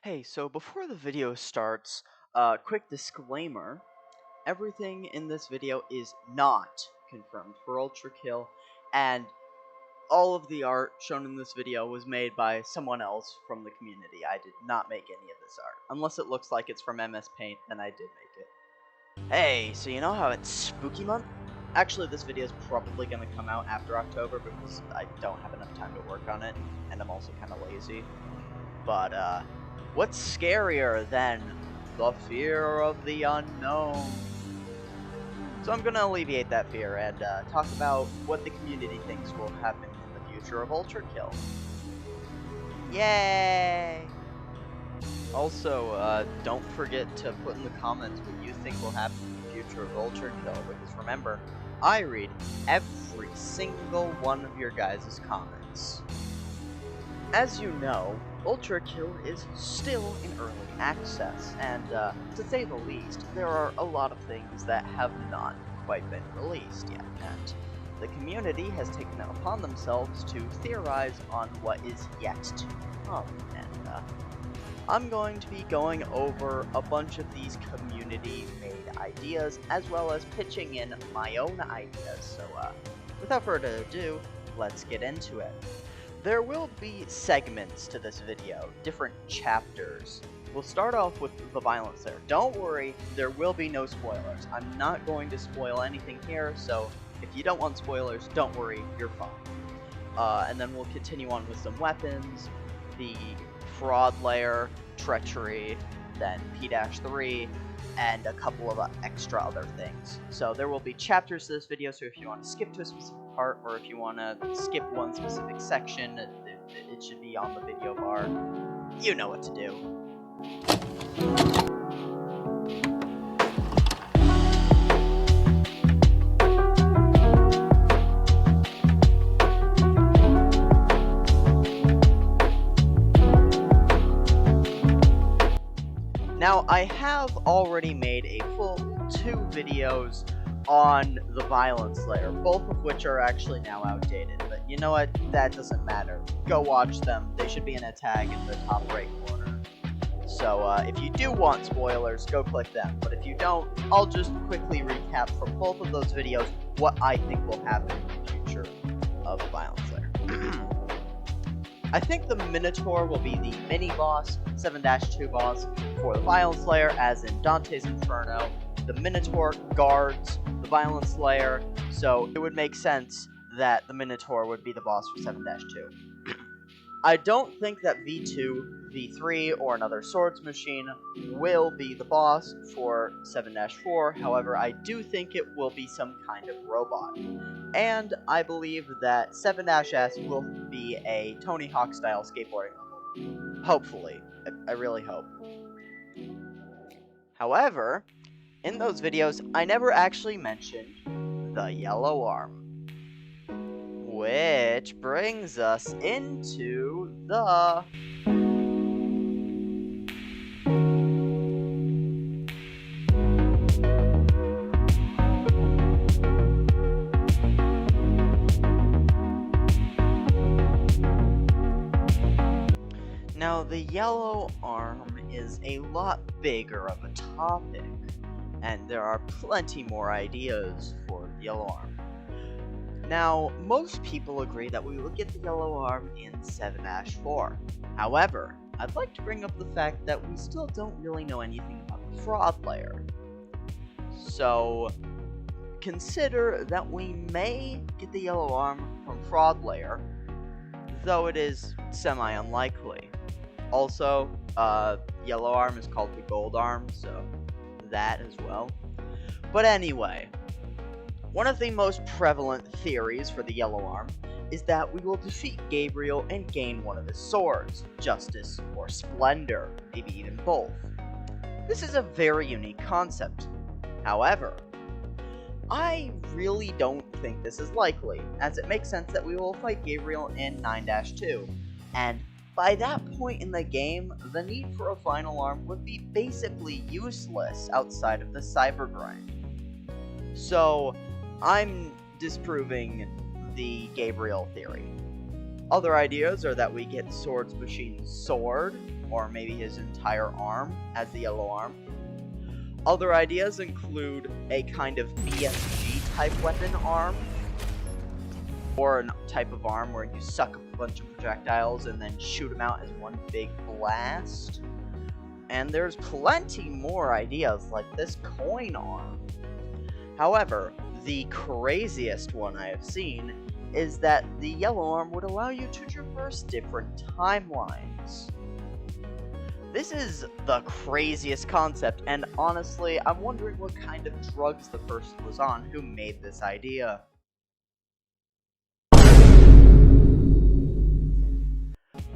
Hey, so before the video starts, quick disclaimer. Everything in this video is not confirmed for Ultrakill, and all of the art shown in this video was made by someone else from the community. I did not make any of this art. Unless it looks like it's from MS Paint, then I did make it. Hey, so you know how it's spooky month? Actually, this video is probably going to come out after October because I don't have enough time to work on it, and I'm also kind of lazy. But, what's scarier than the fear of the unknown? So I'm going to alleviate that fear and talk about what the community thinks will happen in the future of Ultrakill. Yay! Also, don't forget to put in the comments what you think will happen in the future of Ultrakill, because remember, I read every single one of your guys' comments. As you know, Ultrakill is still in early access, and to say the least, there are a lot of things that have not quite been released yet, and the community has taken it upon themselves to theorize on what is yet to come, and I'm going to be going over a bunch of these community-made ideas, as well as pitching in my own ideas, so without further ado, let's get into it. There will be segments to this video, different chapters. We'll start off with the violence there. Don't worry, there will be no spoilers. I'm not going to spoil anything here, so if you don't want spoilers, don't worry, you're fine. And then we'll continue on with some weapons, the fraud layer, treachery, then P-3, and a couple of extra other things. So there will be chapters to this video, so if you want to skip to a specific part, or if you want to skip one specific section, it should be on the video bar. You know what to do. Now, I have already made a full 2 videos on the violence layer, both of which are actually now outdated, but you know what, that doesn't matter. Go watch them, they should be in a tag in the top right corner. So if you do want spoilers, go click them, but if you don't, I'll just quickly recap from both of those videos what I think will happen in the future of the violence layer. I think the Minotaur will be the mini-boss, 7-2 boss, for the violence layer, as in Dante's Inferno. The Minotaur guards the violence layer, so it would make sense that the Minotaur would be the boss for 7-2. I don't think that V2, V3, or another swords machine will be the boss for 7-4, however, I do think it will be some kind of robot. And I believe that 7-S will be a Tony Hawk style skateboarding level. Hopefully. I really hope. However, in those videos, I never actually mentioned the yellow arm. Which brings us into the... Now, the yellow arm is a lot bigger of a topic, and there are plenty more ideas for the yellow arm. Now, most people agree that we will get the yellow arm in 7-4. However, I'd like to bring up the fact that we still don't really know anything about the fraud layer. So, consider that we may get the yellow arm from fraud layer, though it is semi-unlikely. Also, yellow arm is called the gold arm, so that as well. But anyway, one of the most prevalent theories for the yellow arm is that we will defeat Gabriel and gain one of his swords, Justice or Splendor, maybe even both. This is a very unique concept. However, I really don't think this is likely, as it makes sense that we will fight Gabriel in 9-2, and by that point in the game, the need for a final arm would be basically useless outside of the cyber grind. So, I'm disproving the Gabriel theory. Other ideas are that we get Swords Machine's sword, or maybe his entire arm as the yellow arm. Other ideas include a kind of BFG type weapon arm, or a type of arm where you suck up a bunch of projectiles and then shoot them out as one big blast. And there's plenty more ideas like this coin arm. However, the craziest one I have seen is that the yellow arm would allow you to traverse different timelines. This is the craziest concept, and honestly, I'm wondering what kind of drugs the person was on who made this idea.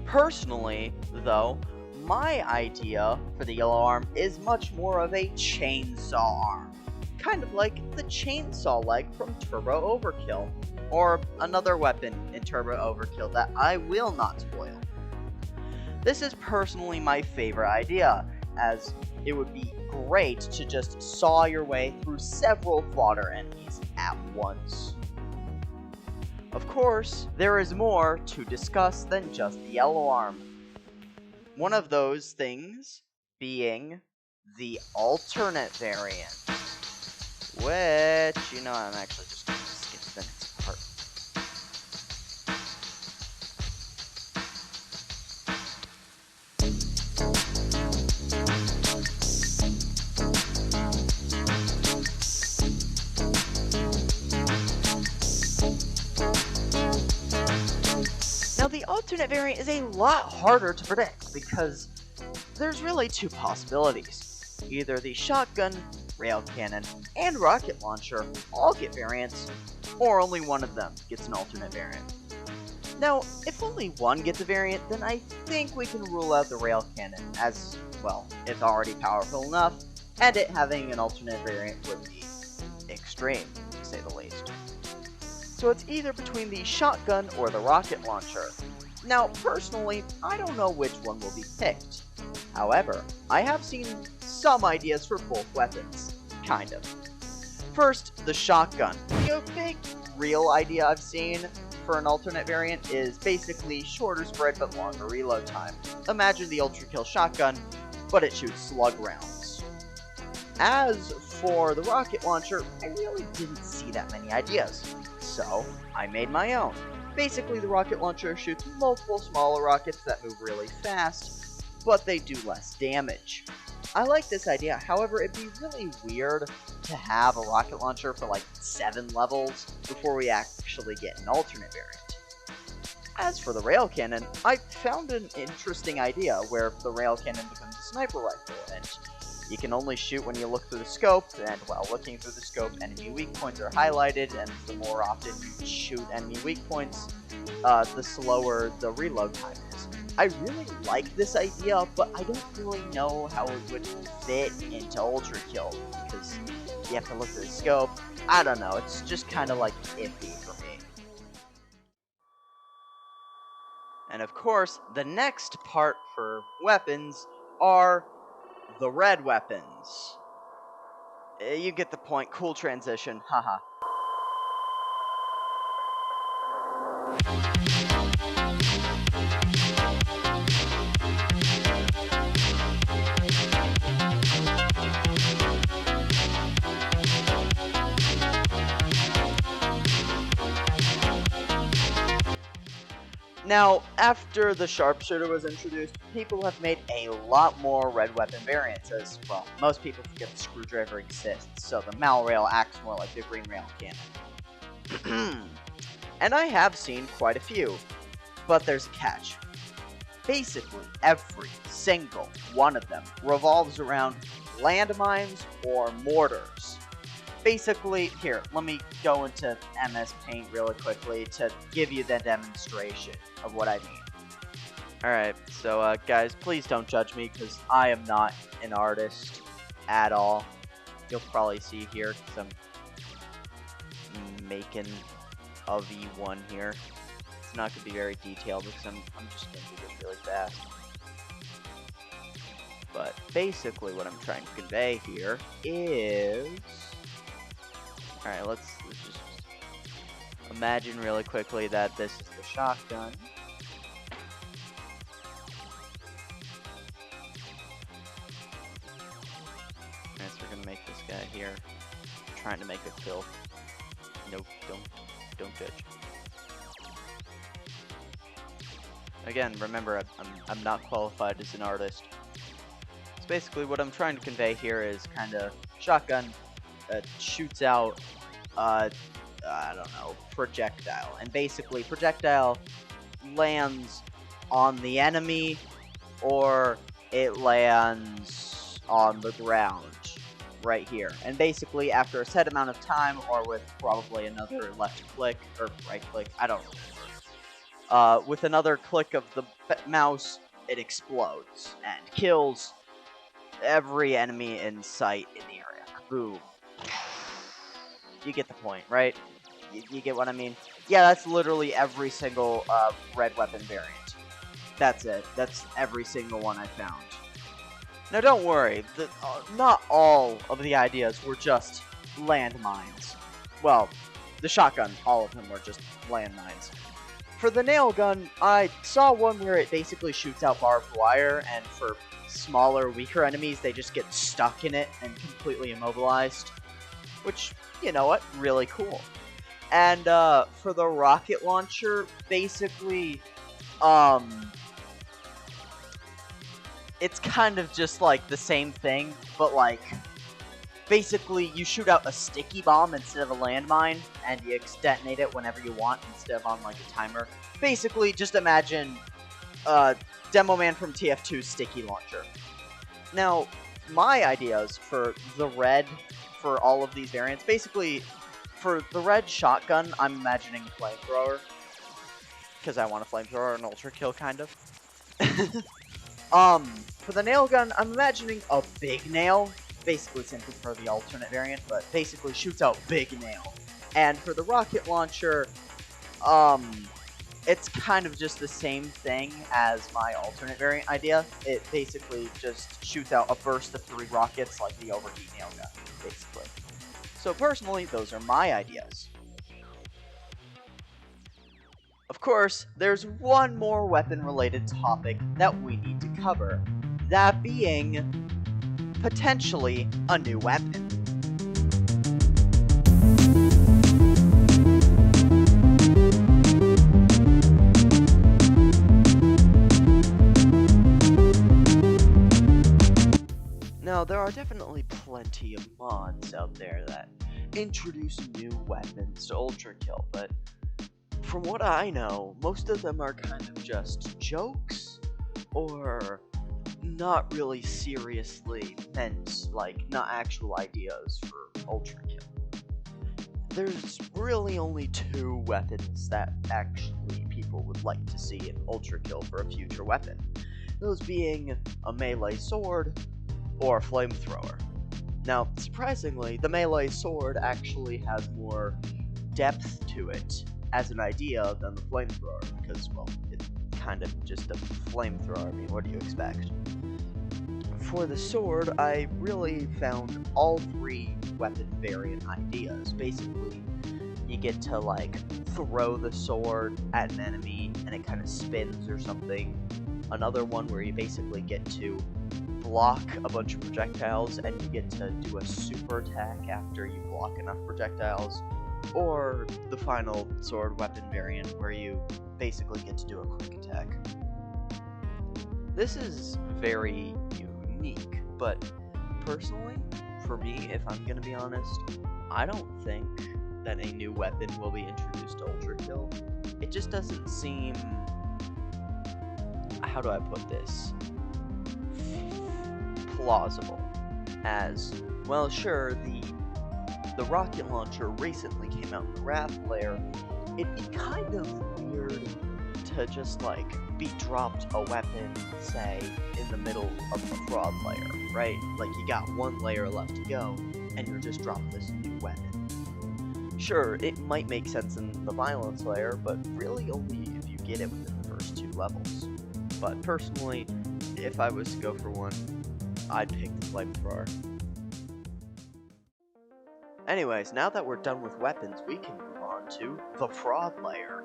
Personally, though, my idea for the yellow arm is much more of a chainsaw arm. Kind of like the chainsaw leg from Turbo Overkill, or another weapon in Turbo Overkill that I will not spoil. This is personally my favorite idea, as it would be great to just saw your way through several fodder enemies at once. Of course, there is more to discuss than just the yellow arm. One of those things being the alternate variant. Which, I'm actually just going to skip the next part. Now, the alternate variant is a lot harder to predict because there's really two possibilities. Either the shotgun, rail cannon, and rocket launcher all get variants, or only one of them gets an alternate variant. Now, if only one gets a variant, then I think we can rule out the rail cannon, as, well, it's already powerful enough, and it having an alternate variant would be extreme, to say the least. So it's either between the shotgun or the rocket launcher. Now, personally, I don't know which one will be picked. However, I have seen some ideas for both weapons. Kind of. First, the shotgun. The big real idea I've seen for an alternate variant is basically shorter spread but longer reload time. Imagine the Ultrakill shotgun, but it shoots slug rounds. As for the rocket launcher, I really didn't see that many ideas, so I made my own. Basically, the rocket launcher shoots multiple smaller rockets that move really fast, but they do less damage. I like this idea, however, it'd be really weird to have a rocket launcher for like 7 levels before we actually get an alternate variant. As for the rail cannon, I found an interesting idea where the rail cannon becomes a sniper rifle, and you can only shoot when you look through the scope, and while looking through the scope, enemy weak points are highlighted, and the more often you shoot enemy weak points, the slower the reload time is. I really like this idea, but I don't really know how it would fit into Ultrakill, because you have to look through the scope. I don't know, it's just kind of like iffy for me. And of course, the next part for weapons are the red weapons. You get the point, cool transition, haha. Now, after the sharpshooter was introduced, people have made a lot more red weapon variants, as, well, most people forget the screwdriver exists, so the Malrail acts more like the green rail cannon. And I have seen quite a few, but there's a catch. Basically, every single one of them revolves around landmines or mortars. Basically, here, let me go into MS Paint really quickly to give you the demonstration of what I mean. Alright, so guys, please don't judge me, because I am not an artist at all. You'll probably see here, because I'm making a V1 here. It's not going to be very detailed, because I'm just going to do this really fast. But basically what I'm trying to convey here is... Alright, let's just imagine really quickly that this is the shotgun. here, trying to make a kill. No, don't judge. Again, remember, I'm not qualified as an artist. So basically, what I'm trying to convey here is kind of shotgun shoots out, I don't know, projectile, and basically projectile lands on the enemy, or it lands on the ground right here. And basically, after a set amount of time, or with probably another left click or right click, I don't remember. With another click of the mouse, it explodes and kills every enemy in sight in the area. Boom. You get the point, right? You get what I mean? Yeah, that's literally every single red weapon variant. That's it. That's every single one I found. Now don't worry, not all of the ideas were just landmines. Well, the shotgun, all of them were just landmines. For the nail gun, I saw one where it basically shoots out barbed wire, and for smaller, weaker enemies, they just get stuck in it and completely immobilized. Which, you know what, really cool. And for the rocket launcher, basically, it's kind of just like the same thing, but like, basically you shoot out a sticky bomb instead of a landmine, and you detonate it whenever you want instead of on like a timer. Basically, just imagine Demo Man from TF2's sticky launcher. Now, my ideas for the red, for all of these variants, basically, for the red shotgun, I'm imagining a flamethrower, because I want a flamethrower, an Ultrakill, kind of. For the nail gun, I'm imagining a big nail, basically simply for the alternate variant, but basically shoots out big nail. And for the rocket launcher, it's kind of just the same thing as my alternate variant idea. It basically just shoots out a burst of 3 rockets like the overheat nail gun, basically. So personally, those are my ideas. Of course, there's one more weapon-related topic that we need to cover, that being potentially a new weapon. Now, there are definitely plenty of mods out there that introduce new weapons to Ultrakill, but from what I know, most of them are kind of just jokes, or not really seriously meant, like, not actual ideas for Ultrakill. There's really only 2 weapons that actually people would like to see in Ultrakill for a future weapon. Those being a melee sword or a flamethrower. Now, surprisingly, the melee sword actually has more depth to it as an idea than the flamethrower, because, well, it's kind of just a flamethrower. I mean, what do you expect? For the sword, I really found all 3 weapon variant ideas. Basically, you get to, like, throw the sword at an enemy, and it kind of spins or something. Another one where you basically get to block a bunch of projectiles, and you get to do a super attack after you block enough projectiles. Or the final sword weapon variant, where you basically get to do a quick attack. This is very unique, but personally, for me, if I'm gonna be honest, I don't think that a new weapon will be introduced to Ultrakill. It just doesn't seem... how do I put this? Plausible. As, well, sure, the rocket launcher recently came out in the Wrath layer. It'd be kind of weird to just, like, be dropped a weapon, say, in the middle of the fraud layer, right? Like, you got 1 layer left to go, and you're just dropped this new weapon. Sure, it might make sense in the violence layer, but really only if you get it within the first 2 levels. But personally, if I was to go for one, I'd pick the flamethrower. Anyways, now that we're done with weapons, we can move on to the fraud layer.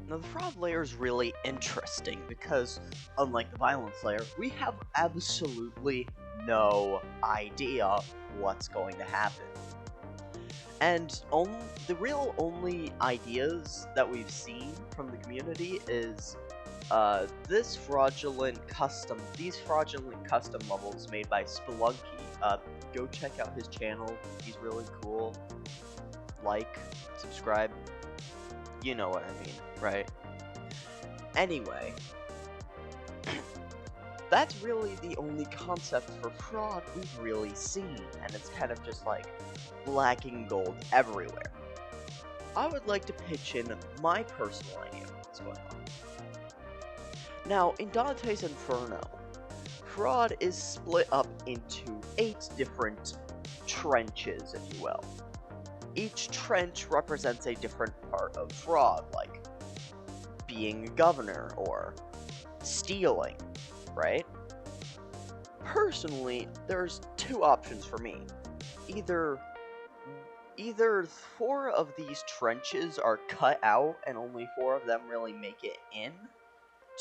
Now, the fraud layer is really interesting because, unlike the violence layer, we have absolutely no idea what's going to happen. And the real only ideas that we've seen from the community is these fraudulent custom levels made by Spelunky. Go check out his channel. He's really cool. Like, subscribe. You know what I mean, right? Anyway, that's really the only concept for fraud we've really seen, and it's kind of just like black and gold everywhere. I would like to pitch in my personal idea of what's going on. Now, in Dante's Inferno, fraud is split up into 8 different trenches, if you will. Each trench represents a different part of fraud, like being a governor or stealing, right? Personally, there's 2 options for me. Either 4 of these trenches are cut out and only 4 of them really make it in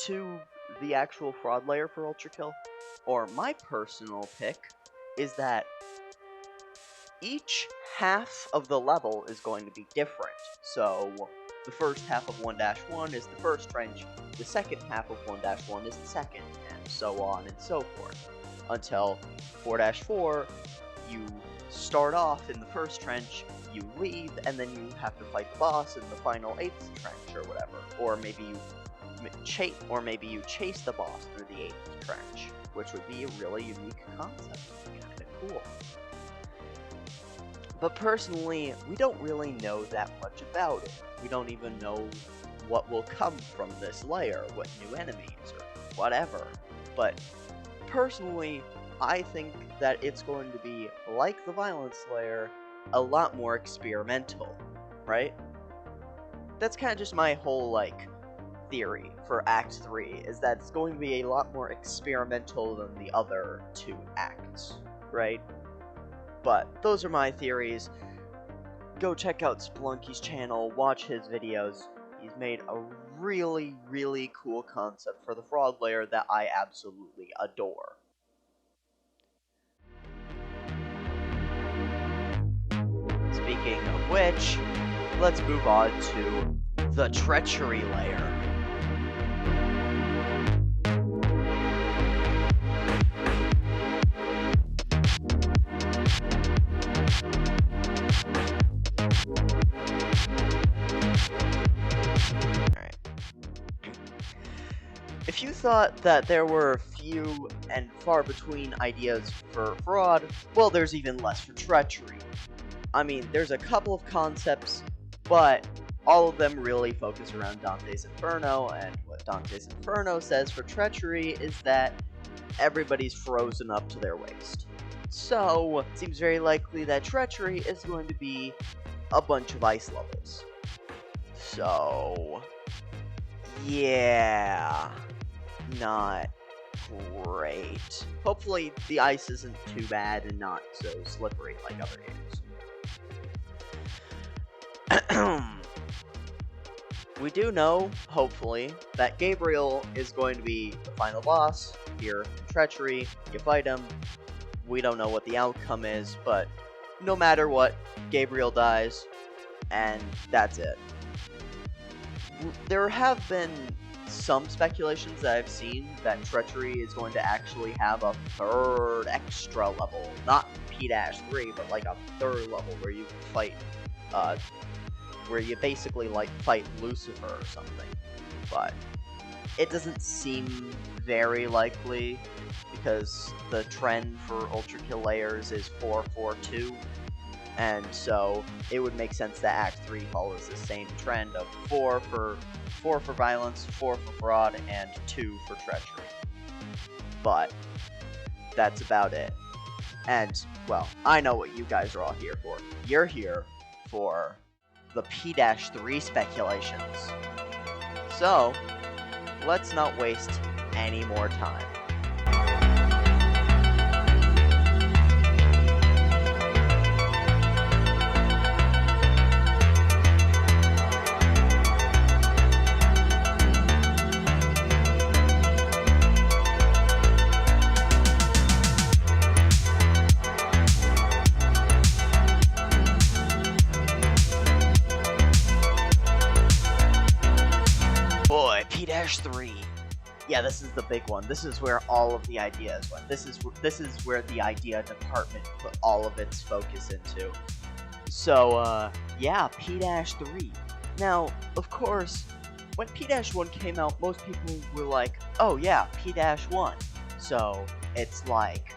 to the actual fraud layer for Ultrakill, or my personal pick is that each half of the level is going to be different. So the first half of 1-1 is the first trench, the second half of 1-1 is the second, and so on and so forth. Until 4-4, you start off in the first trench, you leave, and then you have to fight the boss in the final 8th trench or whatever. Or maybe you chase the boss through the 8th trench, which would be a really unique concept. Kinda cool. But personally, we don't really know that much about it. We don't even know what will come from this layer, what new enemies, or whatever. But personally, I think that it's going to be, like the violence layer, a lot more experimental, right? That's kind of just my whole, theory for Act 3, is that it's going to be a lot more experimental than the other 2 acts, right? But those are my theories. Go check out Spelunky's channel, watch his videos. He's made a really, really cool concept for the fraud layer that I absolutely adore. Speaking of which, let's move on to the Treachery layer. If you thought that there were few and far between ideas for fraud, well, there's even less for treachery. I mean, there's a couple of concepts, but all of them really focus around Dante's Inferno, and what Dante's Inferno says for treachery is that everybody's frozen up to their waist. So, it seems very likely that treachery is going to be a bunch of ice levels. So, yeah, not great. Hopefully the ice isn't too bad and not so slippery like other games. We do know, hopefully, that Gabriel is going to be the final boss here in Treachery. You fight him. We don't know what the outcome is, but no matter what, Gabriel dies, and that's it. There have been some speculations that I've seen that Treachery is going to actually have a 3rd extra level, not P-3, but like a 3rd level where you fight, where you basically fight Lucifer or something. But it doesn't seem very likely because the trend for Ultrakill layers is 4-4-2. And so it would make sense that Act 3 follows the same trend of 4 for violence, 4 for fraud, and 2 for treachery. But that's about it. And, well, I know what you guys are all here for. You're here for the P-3 speculations. So, let's not waste any more time. P-3. Yeah, this is the big one. This is where all of the ideas went. This is where the idea department put all of its focus into. So, yeah, P-3. Now, of course, when P-1 came out, most people were like, oh yeah, P-1. So, it's like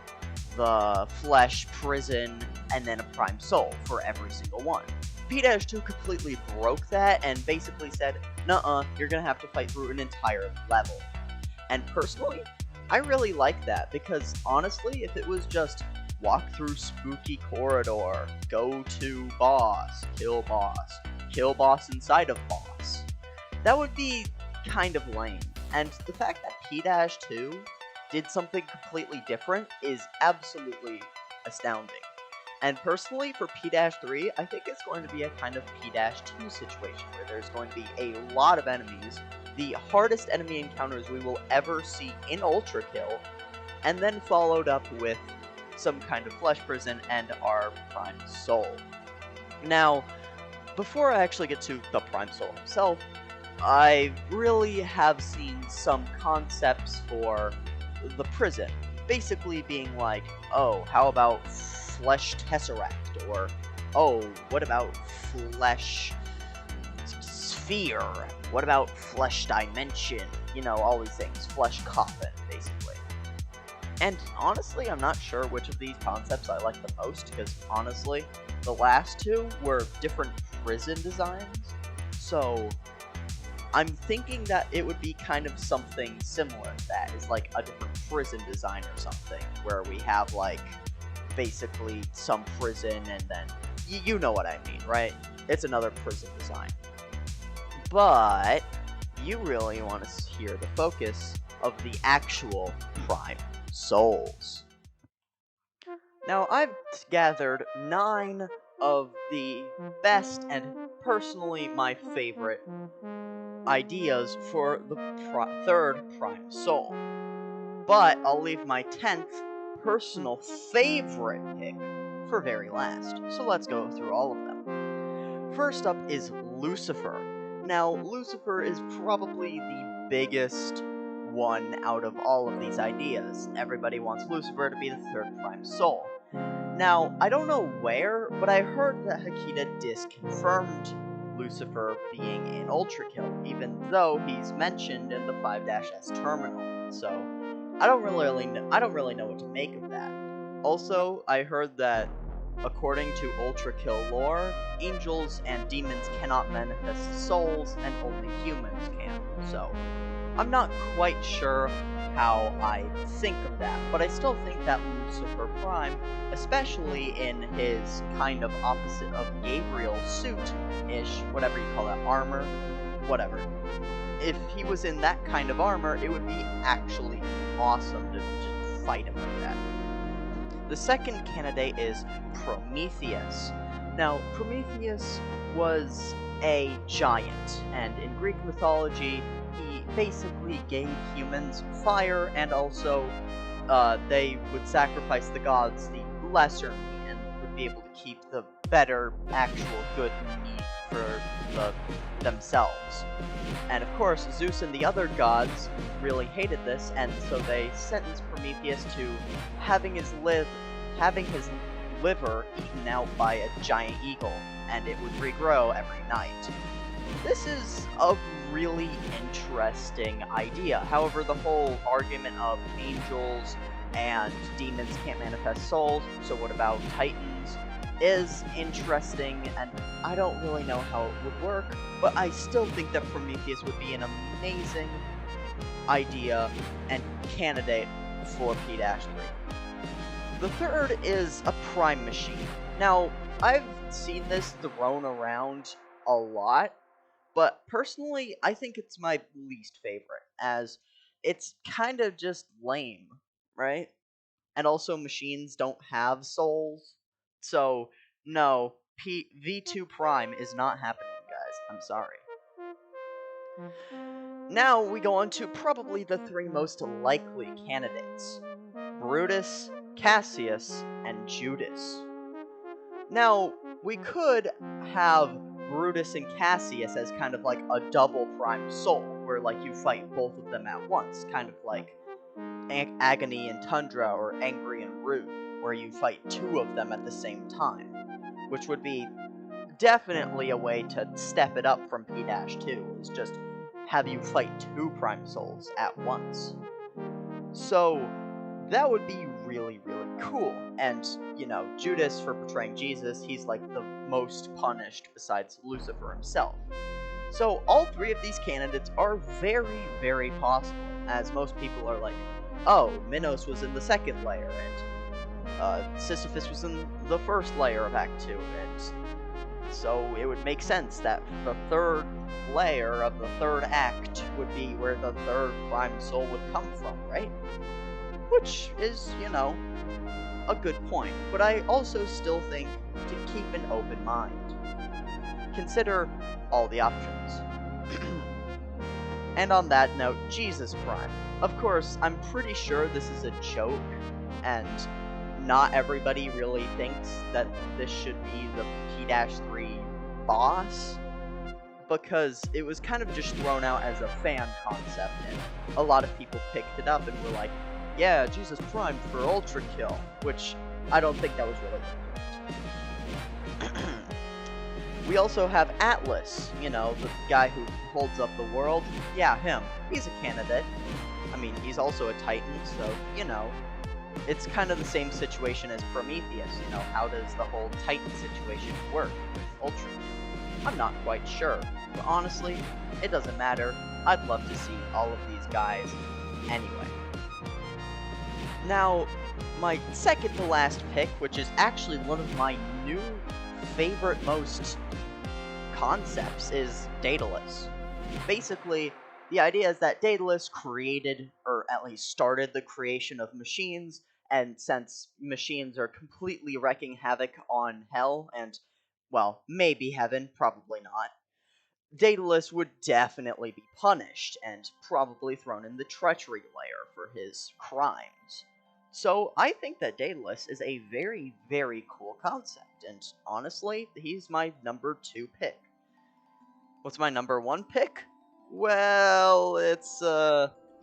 the flesh, prison, and then a prime soul for every single one. P-2 completely broke that and basically said, nuh-uh, you're gonna have to fight through an entire level. And personally, I really like that, because honestly, if it was just walk through spooky corridor, go to boss inside of boss, that would be kind of lame. And the fact that P-2 did something completely different is absolutely astounding. And personally, for P-3, I think it's going to be a kind of P-2 situation, where there's going to be a lot of enemies, the hardest enemy encounters we will ever see in Ultrakill, and then followed up with some kind of flesh prison and our Prime Soul. Now, before I actually get to the Prime Soul himself, I really have seen some concepts for the prison, basically being like, oh, how about Flesh Tesseract, or oh, what about Flesh Sphere, what about Flesh Dimension, you know, all these things, Flesh Coffin, basically. And honestly, I'm not sure which of these concepts I like the most, because honestly, the last two were different prison designs, so I'm thinking that it would be kind of something similar to that, is like a different prison design or something, where we have like basically some prison and then you know what I mean, right? It's another prison design. But you really want to hear the focus of the actual Prime Souls. Now, I've gathered 9 of the best and personally my favorite ideas for the third Prime Soul. But I'll leave my 10th personal favorite pick for very last. So let's go through all of them. First up is Lucifer. Now, Lucifer is probably the biggest one out of all of these ideas. Everybody wants Lucifer to be the third Prime Soul. Now, I don't know where, but I heard that Hakita disconfirmed Lucifer being in Ultrakill, even though he's mentioned in the 5-S terminal. So, I don't really know what to make of that. Also, I heard that according to Ultrakill lore, angels and demons cannot manifest souls, and only humans can. So, I'm not quite sure how I think of that, but I still think that Lucifer Prime, especially in his kind of opposite of Gabriel suit-ish, whatever you call that, armor, whatever. If he was in that kind of armor, it would be actually awesome to just fight him like that. The second candidate is Prometheus. Now, Prometheus was a giant, and in Greek mythology, he basically gave humans fire, and also they would sacrifice the gods the lesser meat, and would be able to keep the better, actual good meat for themselves. And of course, Zeus and the other gods really hated this, and so they sentenced Prometheus to having his liver eaten out by a giant eagle, and it would regrow every night. This is a really interesting idea. However, the whole argument of angels and demons can't manifest souls, so what about titans, is interesting, and I don't really know how it would work, but I still think that Prometheus would be an amazing idea and candidate for P-3. The third is a Prime Machine. Now, I've seen this thrown around a lot, but personally, I think it's my least favorite, as it's kind of just lame, right? And also, machines don't have souls, so no, V2 Prime is not happening, guys. I'm sorry. Now we go on to probably the 3 most likely candidates: Brutus, Cassius, and Judas. Now, we could have Brutus and Cassius as kind of like a double Prime Soul, where like you fight both of them at once, kind of like Agony and Tundra or Angry and Rude, where you fight two of them at the same time, which would be definitely a way to step it up from P-2, is just have you fight two Prime Souls at once. So that would be really, really cool. And, you know, Judas, for portraying Jesus, he's like the most punished besides Lucifer himself. So all three of these candidates are very, very possible, as most people are like, oh, Minos was in the second layer, and Sisyphus was in the first layer of Act 2, and so it would make sense that the third layer of the third act would be where the third Prime Soul would come from, right? Which is, you know, a good point, but I also still think to keep an open mind. Consider all the options. And on that note, Jesus Prime. Of course, I'm pretty sure this is a joke, and not everybody really thinks that this should be the P-3 boss, because it was kind of just thrown out as a fan concept, and a lot of people picked it up and were like, yeah, Jesus Prime for Ultrakill, which I don't think that was really correct. We also have Atlas, you know, the guy who holds up the world. Yeah, him. He's a candidate. I mean, he's also a Titan, so, you know, it's kind of the same situation as Prometheus, you know, how does the whole Titan situation work with Ultrakill? I'm not quite sure, but honestly, it doesn't matter. I'd love to see all of these guys anyway. Now, my second to last pick, which is actually one of my new favorite most concepts, is Daedalus. Basically, the idea is that Daedalus created, or at least started, the creation of machines, and since machines are completely wreaking havoc on Hell, and, well, maybe Heaven, probably not, Daedalus would definitely be punished, and probably thrown in the Treachery layer for his crimes. So I think that Daedalus is a very, very cool concept, and honestly, he's my number 2 pick. What's my number 1 pick? Well, it's,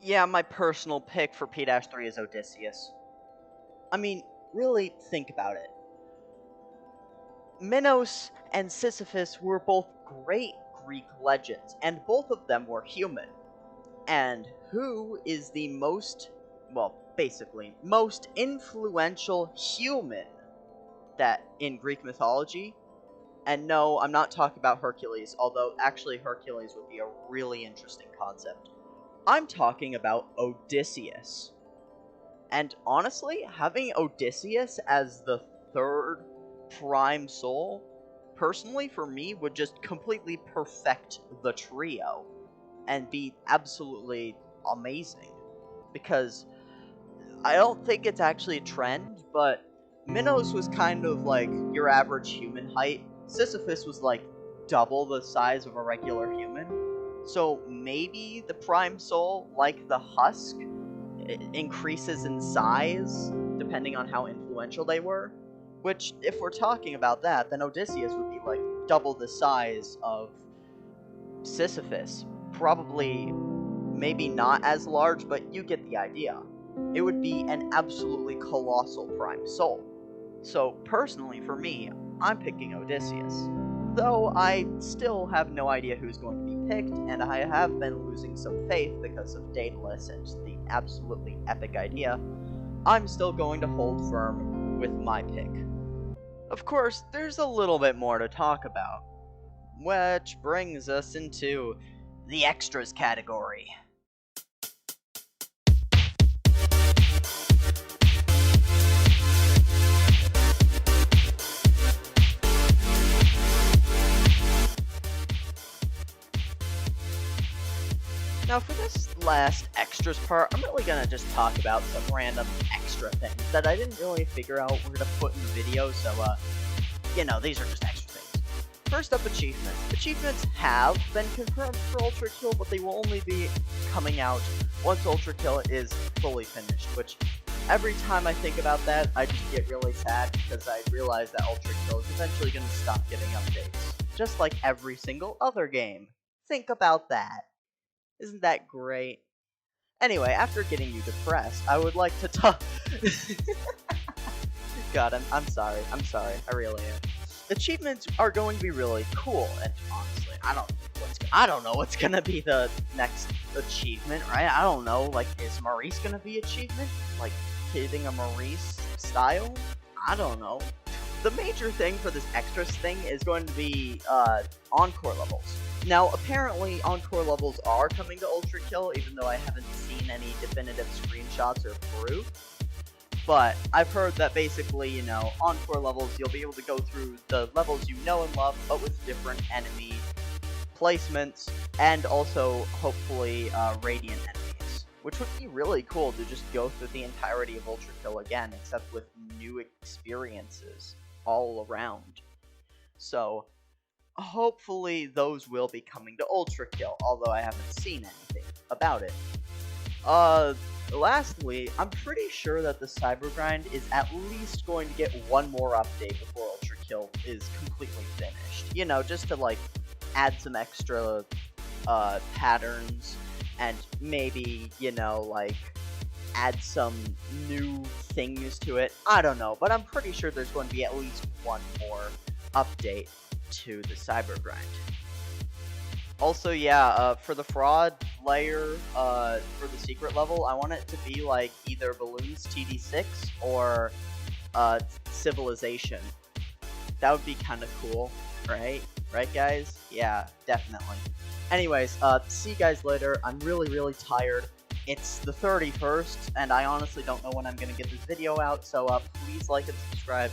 yeah, my personal pick for P-3 is Odysseus. I mean, really think about it. Minos and Sisyphus were both great Greek legends, and both of them were human. And who is the most, well, basically, most influential human that in Greek mythology? And no, I'm not talking about Hercules, although actually Hercules would be a really interesting concept. I'm talking about Odysseus. And honestly, having Odysseus as the third Prime Soul, personally for me, would just completely perfect the trio and be absolutely amazing. Because I don't think it's actually a trend, but Minos was kind of like your average human height. Sisyphus was like double the size of a regular human. So maybe the Prime Soul, like the Husk, increases in size depending on how influential they were. Which, if we're talking about that, then Odysseus would be like double the size of Sisyphus. Probably, maybe not as large, but you get the idea. It would be an absolutely colossal Prime Soul. So, personally, for me, I'm picking Odysseus. Though I still have no idea who's going to be picked, and I have been losing some faith because of Daedalus and the absolutely epic idea, I'm still going to hold firm with my pick. Of course, there's a little bit more to talk about, which brings us into the extras category. Now for this last extras part, I'm really gonna just talk about some random extra things that I didn't really figure out we're gonna put in the video, so you know, these are just extra things. First up, achievements. Achievements have been confirmed for Ultrakill, but they will only be coming out once Ultrakill is fully finished, which every time I think about that, I just get really sad because I realize that Ultrakill is eventually gonna stop getting updates. Just like every single other game. Think about that. Isn't that great? Anyway, after getting you depressed, I would like to talk. God, I'm sorry. I'm sorry. I really am. Achievements are going to be really cool, and honestly, I don't know what's gonna be the next achievement, right? I don't know. Like, is Maurice gonna be achievement? Like, hitting a Maurice style? I don't know. The major thing for this extras thing is going to be encore levels. Now, apparently, encore levels are coming to Ultrakill, even though I haven't seen any definitive screenshots or proof. But I've heard that basically, you know, encore levels, you'll be able to go through the levels you know and love, but with different enemy placements, and also, hopefully, radiant enemies. Which would be really cool to just go through the entirety of Ultrakill again, except with new experiences all around. So, hopefully those will be coming to Ultrakill, although I haven't seen anything about it. Lastly, I'm pretty sure that the Cyber Grind is at least going to get one more update before Ultrakill is completely finished. You know, just to, like, add some extra, patterns, and maybe, you know, like, add some new things to it. I don't know, but I'm pretty sure there's going to be at least one more update to the Cyber Grind. Also, yeah, for the fraud layer, for the secret level, I want it to be like either Balloons TD6 or Civilization. That would be kind of cool, right? Right, guys? Yeah, definitely. Anyways, see you guys later. I'm really tired. It's the 31st, and I honestly don't know when I'm gonna get this video out, so please like and subscribe.